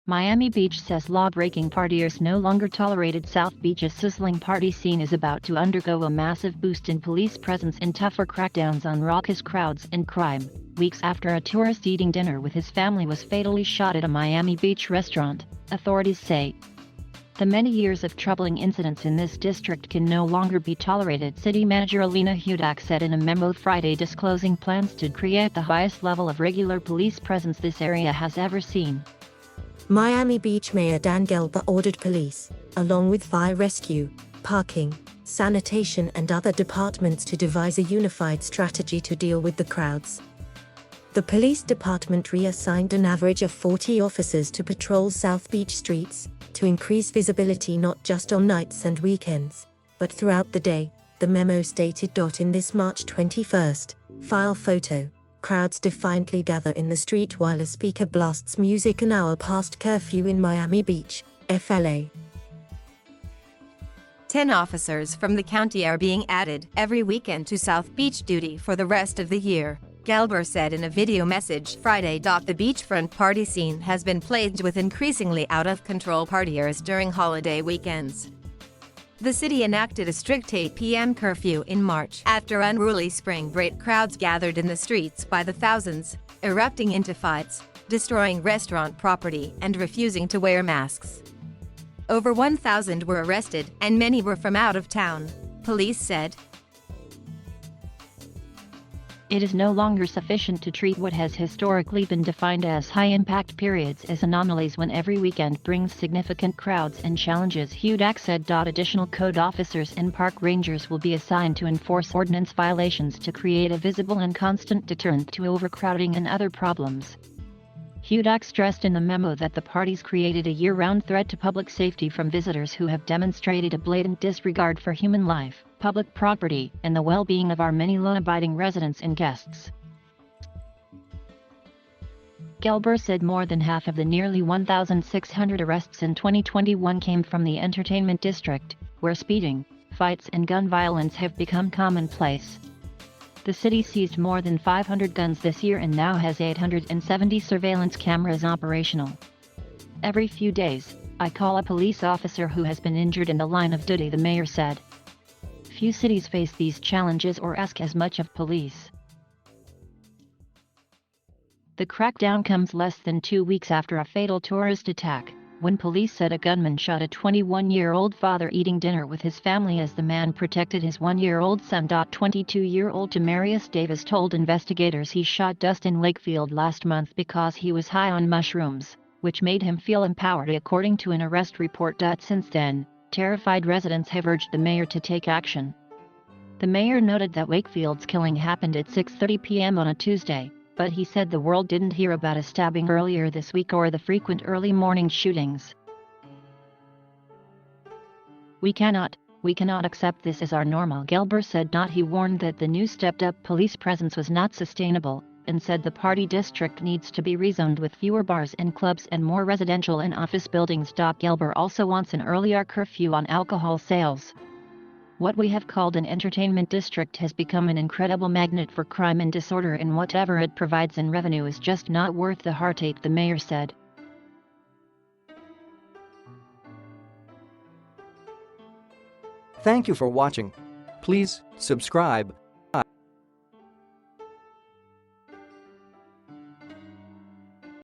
Miami Beach says law-breaking partiers no longer tolerated. South Beach's sizzling party scene is about to undergo a massive boost in police presence and tougher crackdowns on raucous crowds and crime, weeks after a tourist eating dinner with his family was fatally shot at a Miami Beach restaurant, authorities say. The many years of troubling incidents in this district can no longer be tolerated, City Manager Alina Hudak said in a memo Friday, disclosing plans to create the highest level of regular police presence this area has ever seen. Miami Beach Mayor Dan Gelber ordered police, along with fire rescue, parking, sanitation and other departments to devise a unified strategy to deal with the crowds. The police department reassigned an average of 40 officers to patrol South Beach streets, to increase visibility not just on nights and weekends, but throughout the day, the memo stated. In this March 21st file photo, crowds defiantly gather in the street while a speaker blasts music an hour past curfew in Miami Beach, FLA. 10 officers from the county are being added every weekend to South Beach duty for the rest of the year, Gelber said in a video message Friday. The beachfront party scene has been plagued with increasingly out-of-control partiers during holiday weekends. The city enacted a strict 8 p.m. curfew in March after unruly spring break crowds gathered in the streets by the thousands, erupting into fights, destroying restaurant property and refusing to wear masks. Over 1,000 were arrested and many were from out of town, police said. It is no longer sufficient to treat what has historically been defined as high-impact periods as anomalies when every weekend brings significant crowds and challenges, Hudak said. Additional code officers and park rangers will be assigned to enforce ordinance violations to create a visible and constant deterrent to overcrowding and other problems. Hudak stressed in the memo that the parties created a year-round threat to public safety from visitors who have demonstrated a blatant disregard for human life, public property, and the well-being of our many law-abiding residents and guests. Gelber said more than half of the nearly 1,600 arrests in 2021 came from the entertainment district, where speeding, fights and gun violence have become commonplace. The city seized more than 500 guns this year and now has 870 surveillance cameras operational. Every few days, I call a police officer who has been injured in the line of duty, the mayor said. Few cities face these challenges or ask as much of police. The crackdown comes less than 2 weeks after a fatal tourist attack, when police said a gunman shot a 21-year-old father eating dinner with his family as the man protected his 1-year-old son. 22-year-old Demarius Davis told investigators he shot Dustin Lakefield last month because he was high on mushrooms, which made him feel empowered, according to an arrest report. Since then, terrified residents have urged the mayor to take action. The mayor noted that Wakefield's killing happened at 6:30 p.m. on a Tuesday, but he said the world didn't hear about a stabbing earlier this week or the frequent early morning shootings. We cannot accept this as our normal, Gelber said. He warned that the new stepped-up police presence was not sustainable, and said the party district needs to be rezoned with fewer bars and clubs and more residential and office buildings. Gelber also wants an earlier curfew on alcohol sales. What we have called an entertainment district has become an incredible magnet for crime and disorder, and whatever it provides in revenue is just not worth the heartache, the mayor said. Thank you for watching. Please subscribe